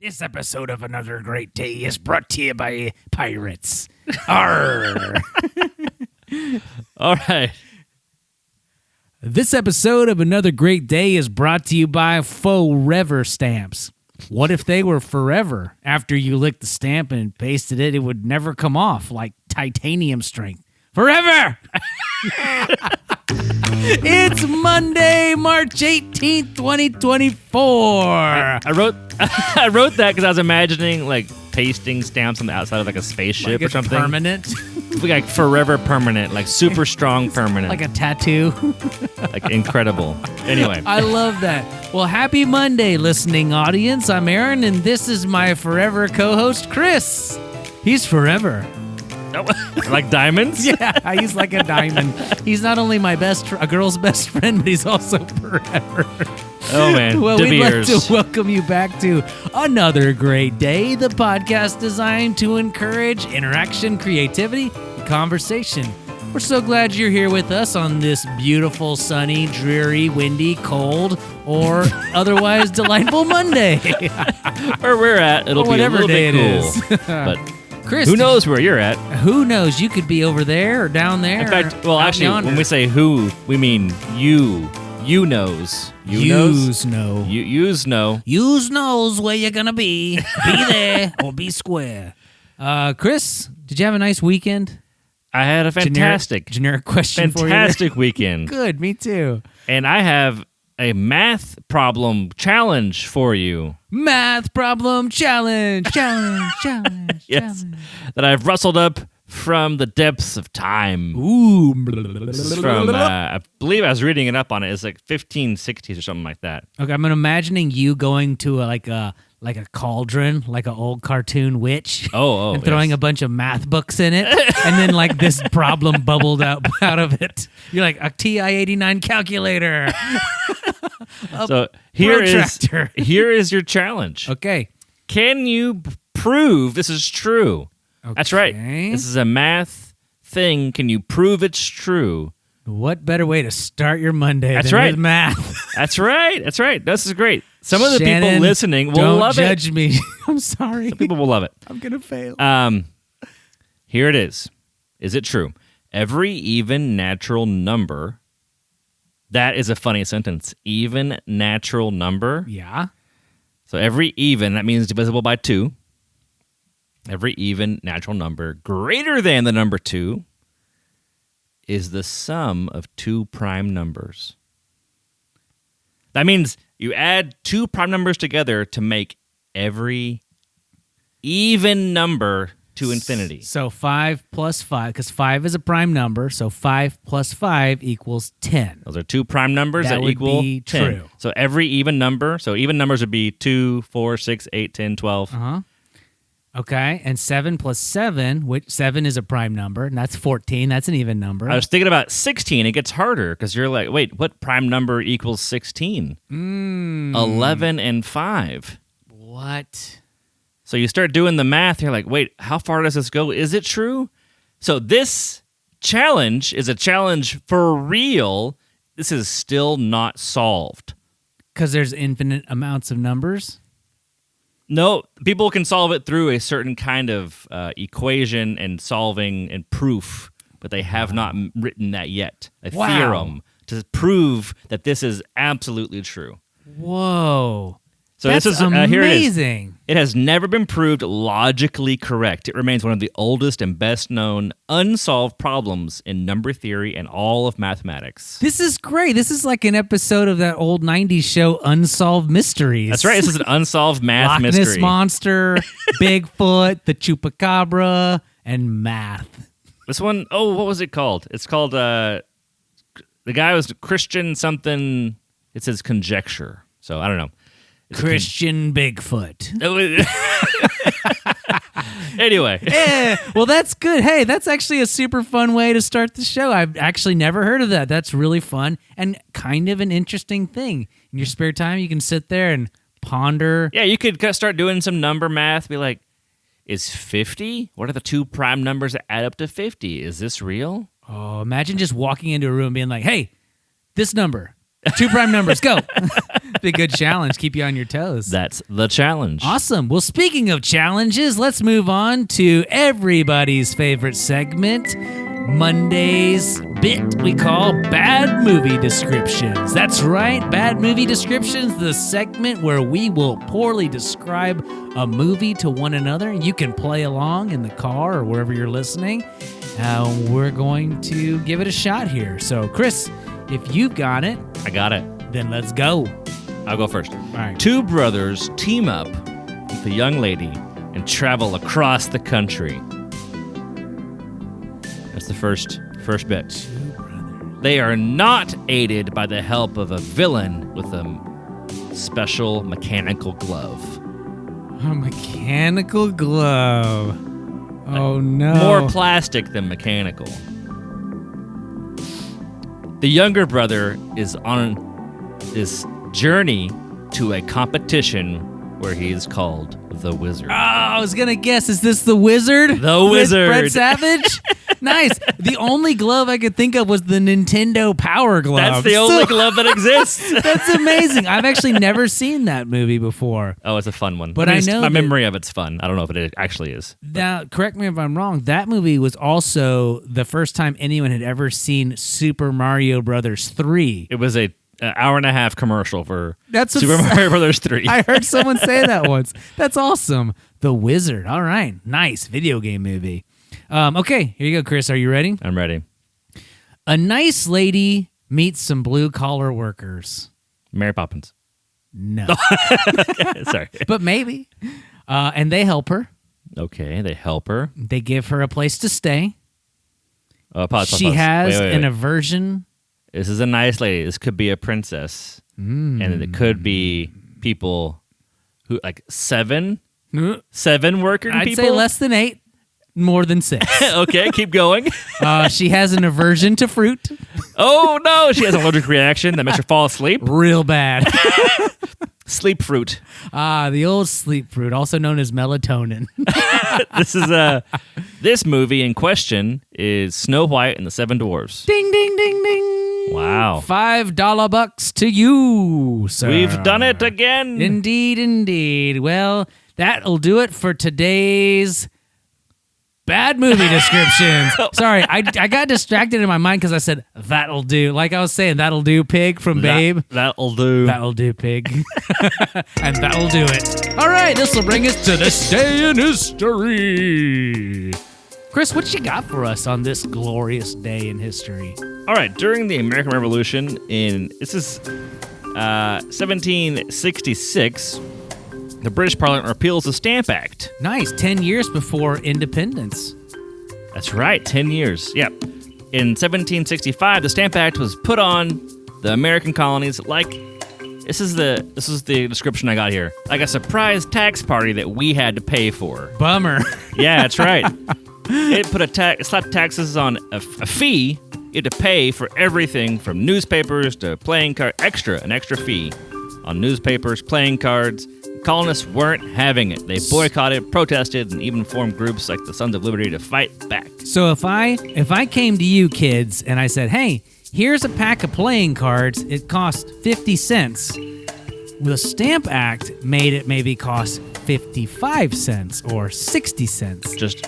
This episode of Another Great Day is brought to you by pirates. Arr! All right. This episode of Another Great Day is brought to you by Forever stamps. What if they were forever? After you licked the stamp and pasted it, it would never come off, like titanium strength. Forever! It's Monday, March 18th, 2024. I wrote that because I was imagining like pasting stamps on the outside of like a spaceship Like or something. Permanent. Like forever permanent, like super strong permanent. Like a tattoo. Like incredible. Anyway. I love that. Well, happy Monday, listening audience. I'm Aaron, and this is my forever co-host, Chris. He's forever. Like diamonds? Yeah, he's like a diamond. He's not only a girl's best friend, but he's also forever. Oh, man. Well, De we'd like Beers. to welcome you back to Another Great Day, the podcast designed to encourage interaction, creativity, and conversation. We're so glad you're here with us on this beautiful, sunny, dreary, windy, cold, or otherwise delightful Monday. Where we're at, it'll be a whatever little day bit it cool. is. But Chris, who knows where you're at? Who knows? You could be over there or down there. In fact, well, or out actually, yonder. when we say who, we mean you. You knows. You Yous knows? know. Yous know. Yous knows where you're gonna be. Be there or be square. Chris, did you have a nice weekend? I had a fantastic, generic question for you. fantastic weekend. Good, me too. And I have a math problem challenge for you. Math problem challenge. Challenge. Yes. That I've rustled up from the depths of time. Ooh. This is from, I believe I was reading it up on it. It's like 1560s or something like that. Okay, I'm imagining you going to like a cauldron, like an old cartoon witch. Oh, and throwing yes. a bunch of math books in it, and then like this problem bubbled out of it. You're like a TI-89 calculator. So here protractor. is your challenge. Okay. Can you prove this is true? That's right. Okay. This is a math thing. Can you prove it's true? What better way to start your Monday That's than right. with math? That's right. That's right. This is great. Some of the Shannon, people listening will don't love it. judge me. I'm sorry. Some people will love it. I'm going to fail. Here it is. Is it true? Every even natural number. That is a funny sentence. Even natural number. Yeah. So every even, that means divisible by 2. Every even natural number greater than the number 2 is the sum of 2 prime numbers. That means you add 2 prime numbers together to make every even number to infinity. So 5 plus 5, because 5 is a prime number, so 5 plus 5 equals 10. Those are 2 prime numbers That that would equal be 10. true. So every even number, so even numbers would be 2, 4, 6, 8, 10, 12. Uh-huh. Okay, and 7 plus 7, which 7 is a prime number, and that's 14. That's an even number. I was thinking about 16. It gets harder because you're like, wait, what prime number equals 16? 11 and 5. What? So you start doing the math. You're like, wait, how far does this go? Is it true? So this challenge is a challenge for real. This is still not solved. Because there's infinite amounts of numbers? No, people can solve it through a certain kind of equation and solving and proof, but they have not written that yet. A theorem to prove that this is absolutely true. Whoa. So That's this is amazing. here it is. It has never been proved logically correct. It remains one of the oldest and best known unsolved problems in number theory and all of mathematics. This is great. This is like an episode of that old 90s show, Unsolved Mysteries. That's right. This is an unsolved math Loch Ness mystery. Monster, Bigfoot, the Chupacabra, and math. This one, what was it called? It's called, the guy was Christian something. It says conjecture. So I don't know. Christian Bigfoot. Anyway. Well, that's good. Hey, that's actually a super fun way to start the show. I've actually never heard of that. That's really fun and kind of an interesting thing. In your spare time, you can sit there and ponder. Yeah, you could start doing some number math. Be like, is 50? What are the 2 prime numbers that add up to 50? Is this real? Oh, imagine just walking into a room being like, hey, this number. 2 prime numbers, go. Be a good challenge. Keep you on your toes. That's the challenge. Awesome. Well, speaking of challenges, let's move on to everybody's favorite segment, Monday's bit we call Bad Movie Descriptions. That's right, Bad Movie Descriptions, the segment where we will poorly describe a movie to one another. You can play along in the car or wherever you're listening. We're going to give it a shot here. So, Chris, if you've got it, I got it. then let's go. I'll go first. All right. 2 brothers team up with a young lady and travel across the country. That's the first bit. 2 brothers. They are not aided by the help of a villain with a special mechanical glove. A mechanical glove. Oh, no. More plastic than mechanical. The younger brother is on this journey to a competition where he is called the Wizard. Oh, I was going to guess, is this the Wizard? The With Wizard. Brett Savage? Nice. The only glove I could think of was the Nintendo Power Glove. That's the only glove that exists. That's amazing. I've actually never seen that movie before. Oh, it's a fun one. But I know my that- memory of it's fun. I don't know if it actually is. Now, correct me if I'm wrong, that movie was also the first time anyone had ever seen Super Mario Brothers 3. It was a hour and a half commercial for That's what Super Mario Brothers 3. I heard someone say that once. That's awesome. The Wizard. All right. Nice video game movie. Okay, here you go, Chris. Are you ready? I'm ready. A nice lady meets some blue-collar workers. Mary Poppins. No. Sorry. But maybe. And they help her. Okay, they help her. They give her a place to stay. Pause. She has Wait. an aversion. This is a nice lady. This could be a princess. And it could be people who, like, seven working I'd people? say less than 8, more than 6. Okay, keep going. She has an aversion to fruit. Oh, no, she has an allergic reaction that makes her fall asleep. Real bad. Sleep fruit. The old sleep fruit, also known as melatonin. This movie in question is Snow White and the Seven Dwarfs. Ding, ding, ding, ding. Wow. $5 bucks to you, sir. We've done it again. Indeed, indeed. Well, that'll do it for today's bad movie descriptions. Sorry, I got distracted in my mind because I said, that'll do. Like I was saying, that'll do, pig from Babe. That'll do. That'll do, pig. And that'll do it. All right, this will bring us to this day in history. Chris, what you got for us on this glorious day in history? All right, during the American Revolution this is 1766, the British Parliament repeals the Stamp Act. Nice, 10 years before independence. That's right, 10 years. Yep. In 1765, the Stamp Act was put on the American colonies like this is the description I got here. Like a surprise tax party that we had to pay for. Bummer. Yeah, that's right. It slapped taxes on a fee you had to pay for everything from newspapers to playing cards. An extra fee on newspapers, playing cards. Colonists weren't having it. They boycotted, protested, and even formed groups like the Sons of Liberty to fight back. So if I came to you kids and I said, hey, here's a pack of playing cards, it cost 50 cents. The Stamp Act made it maybe cost 55 cents or 60 cents. Just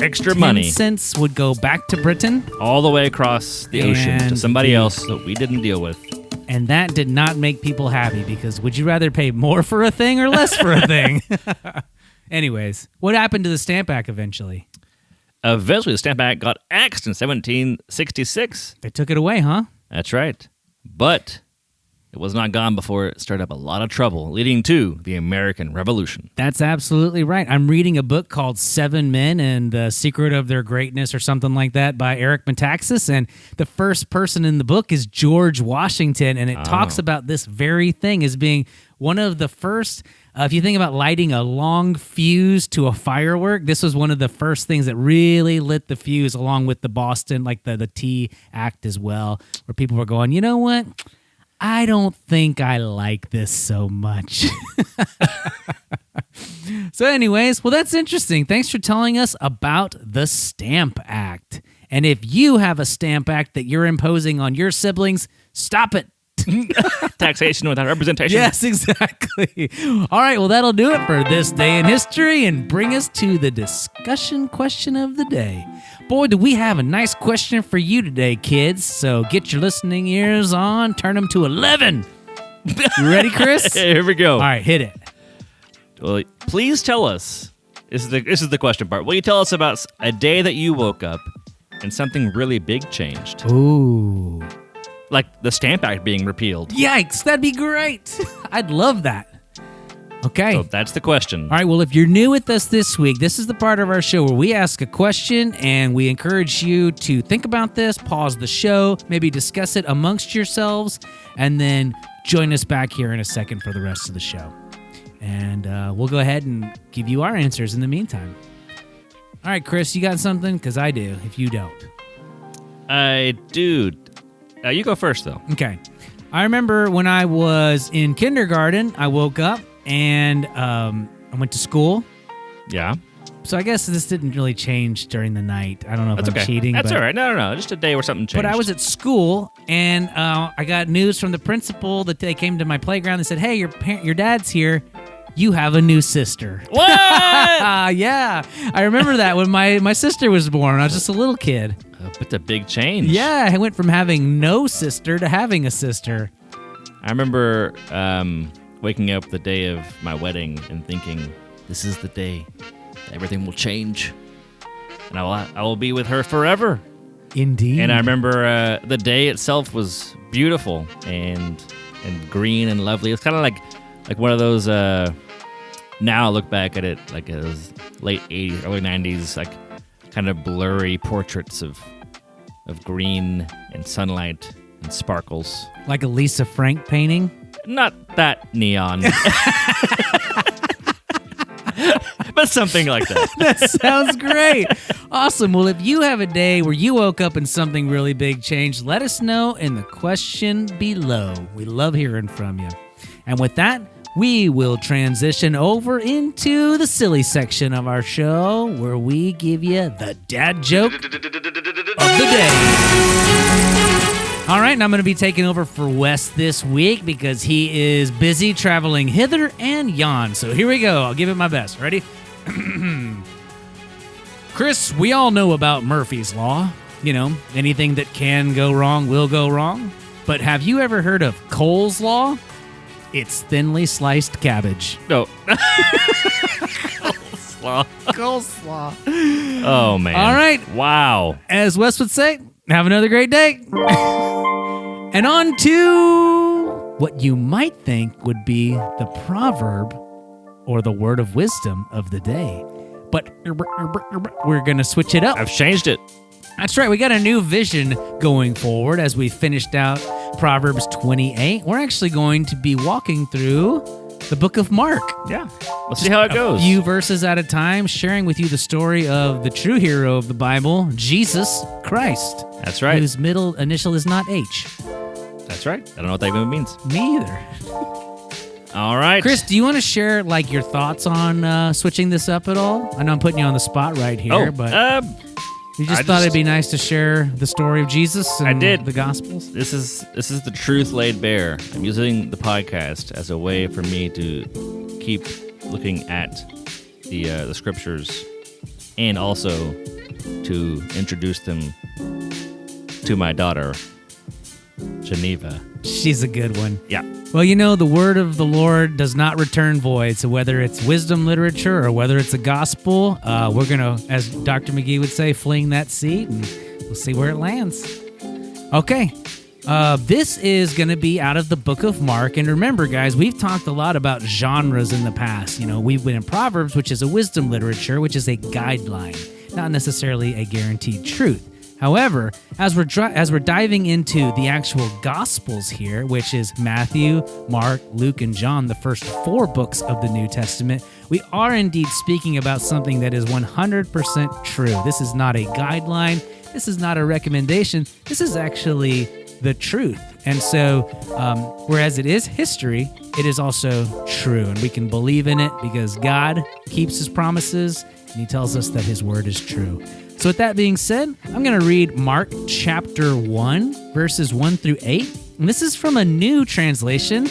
extra money. 10 cents would go back to Britain. All the way across the ocean to somebody else that we didn't deal with. And that did not make people happy because would you rather pay more for a thing or less for a thing? Anyways, what happened to the Stamp Act eventually? Eventually, the Stamp Act got axed in 1766. They took it away, huh? That's right. But it was not gone before it stirred up a lot of trouble, leading to the American Revolution. That's absolutely right. I'm reading a book called 7 Men and the Secret of Their Greatness or something like that by Eric Metaxas. And the first person in the book is George Washington. And it talks about this very thing as being one of the first, if you think about lighting a long fuse to a firework, this was one of the first things that really lit the fuse along with the Boston, like the Tea Act as well, where people were going, you know what? I don't think I like this so much. So anyways, well, that's interesting. Thanks for telling us about the Stamp Act. And if you have a Stamp Act that you're imposing on your siblings, stop it. Taxation without representation. Yes, exactly. All right, well, that'll do it for this day in history and bring us to the discussion question of the day. Boy, do we have a nice question for you today, kids. So get your listening ears on, turn them to 11. You ready, Chris? Here we go. All right, hit it. Well, please tell us. This is the question part. Will you tell us about a day that you woke up and something really big changed? Ooh. Like the Stamp Act being repealed. Yikes, that'd be great. I'd love that. Okay. So that's the question. All right, well, if you're new with us this week, this is the part of our show where we ask a question and we encourage you to think about this, pause the show, maybe discuss it amongst yourselves, and then join us back here in a second for the rest of the show. And we'll go ahead and give you our answers in the meantime. All right, Chris, you got something? Because I do, if you don't. I do. You go first, though. Okay. I remember when I was in kindergarten, I woke up and I went to school. Yeah. So I guess this didn't really change during the night. I don't know if I'm cheating. That's all right. No. Just a day where something changed. But I was at school, and I got news from the principal that they came to my playground and said, "Hey, your dad's here. You have a new sister." What? Yeah. I remember that when my sister was born. I was just a little kid. It's a big change. Yeah, I went from having no sister to having a sister. I remember waking up the day of my wedding and thinking, this is the day that everything will change. And I will be with her forever. Indeed. And I remember the day itself was beautiful and green and lovely. It's kind of like one of those, now I look back at it like it was late 80s, early 90s, like kind of blurry portraits of green and sunlight and sparkles. Like a Lisa Frank painting? Not that neon. But something like that. That sounds great. Awesome. Well, if you have a day where you woke up and something really big changed, let us know in the question below. We love hearing from you. And with that, we will transition over into the silly section of our show where we give you the dad joke of the day. All right, and I'm going to be taking over for Wes this week because he is busy traveling hither and yon. So here we go. I'll give it my best. Ready? Chris, we all know about Murphy's Law. You know, anything that can go wrong will go wrong. But have you ever heard of Cole's Law? It's thinly sliced cabbage. No. Coleslaw. Coleslaw. Oh, man. All right. Wow. As Wes would say, have another great day. And on to what you might think would be the proverb or the word of wisdom of the day. But we're going to switch it up. I've changed it. That's right. We got a new vision going forward as we finished out Proverbs 28. We're actually going to be walking through the book of Mark. Yeah. Let's see how it goes. A few verses at a time, sharing with you the story of the true hero of the Bible, Jesus Christ. That's right. Whose middle initial is not H. That's right. I don't know what that even means. Me either. All right. Chris, do you want to share like your thoughts on switching this up at all? I know I'm putting you on the spot right here, but you just thought it'd be nice to share the story of Jesus and I did. The Gospels? This is the truth laid bare. I'm using the podcast as a way for me to keep looking at the scriptures and also to introduce them to my daughter, Geneva. She's a good one. Yeah. Well, you know, the word of the Lord does not return void. So whether it's wisdom literature or whether it's a gospel, we're going to, as Dr. McGee would say, fling that seed and we'll see where it lands. Okay. This is going to be out of the book of Mark. And remember, guys, we've talked a lot about genres in the past. You know, we've been in Proverbs, which is a wisdom literature, which is a guideline, not necessarily a guaranteed truth. However, as we're diving into the actual Gospels here, which is Matthew, Mark, Luke, and John, the first 4 books of the New Testament, we are indeed speaking about something that is 100% true. This is not a guideline. This is not a recommendation. This is actually the truth. And so, whereas it is history, it is also true. And we can believe in it because God keeps his promises, and he tells us that his word is true. So with that being said, I'm going to read Mark chapter 1, verses 1 through 8, And this is from a new translation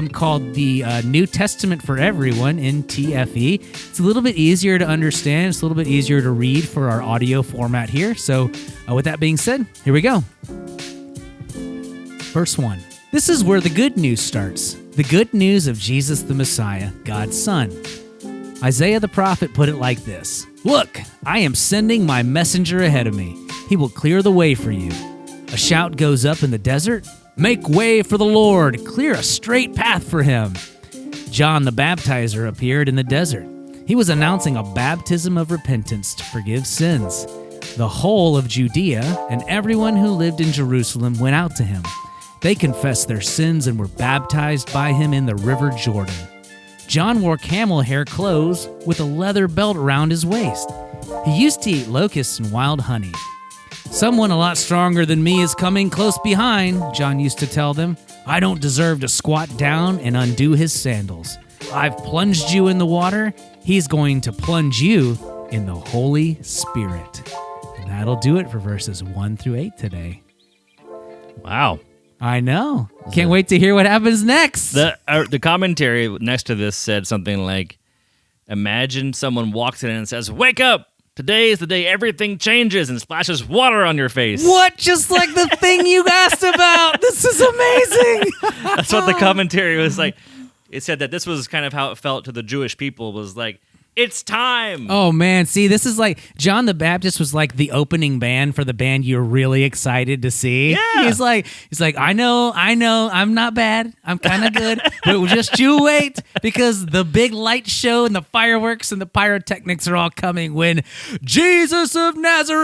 called the New Testament for Everyone in TFE. It's a little bit easier to understand. It's a little bit easier to read for our audio format here. So with that being said, here we go. Verse 1. This is where the good news starts. The good news of Jesus the Messiah, God's Son. Isaiah the prophet put it like this. Look, I am sending my messenger ahead of me. He will clear the way for you. A shout goes up in the desert. Make way for the Lord. Clear a straight path for him. John the Baptizer appeared in the desert. He was announcing a baptism of repentance to forgive sins. The whole of Judea and everyone who lived in Jerusalem went out to him. They confessed their sins and were baptized by him in the river Jordan. John wore camel hair clothes with a leather belt around his waist. He used to eat locusts and wild honey. Someone a lot stronger than me is coming close behind, John used to tell them. I don't deserve to squat down and undo his sandals. I've plunged you in the water. He's going to plunge you in the Holy Spirit. And that'll do it for verses 1 through 8 today. Wow. I know. Can't wait to hear what happens next. The commentary next to this said something like, imagine someone walks in and says, wake up! Today is the day everything changes, and splashes water on your face. What? Just like the thing you asked about. This is amazing. That's what the commentary was like. It said that this was kind of how it felt to the Jewish people, was like, it's time. Oh, man. See, this is like John the Baptist was like the opening band for the band you're really excited to see. Yeah. He's like, I know, I'm not bad. I'm kind of good. But just you wait, because the big light show and the fireworks and the pyrotechnics are all coming when Jesus of Nazareth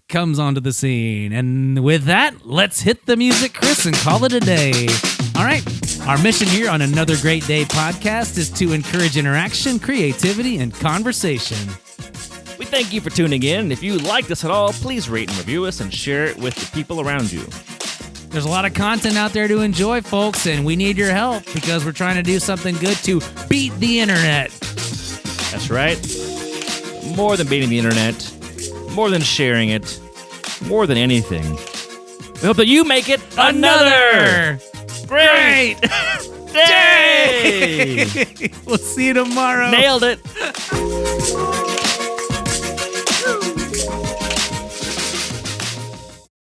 comes onto the scene. And with that, let's hit the music, Chris, and call it a day. All right. Our mission here on Another Great Day podcast is to encourage interaction, creativity, and conversation. We thank you for tuning in. If you liked us at all, please rate and review us and share it with the people around you. There's a lot of content out there to enjoy, folks, and we need your help because we're trying to do something good to beat the internet. That's right. More than beating the internet, more than sharing it, more than anything, we hope that you make it another great day! We'll see you tomorrow. Nailed it.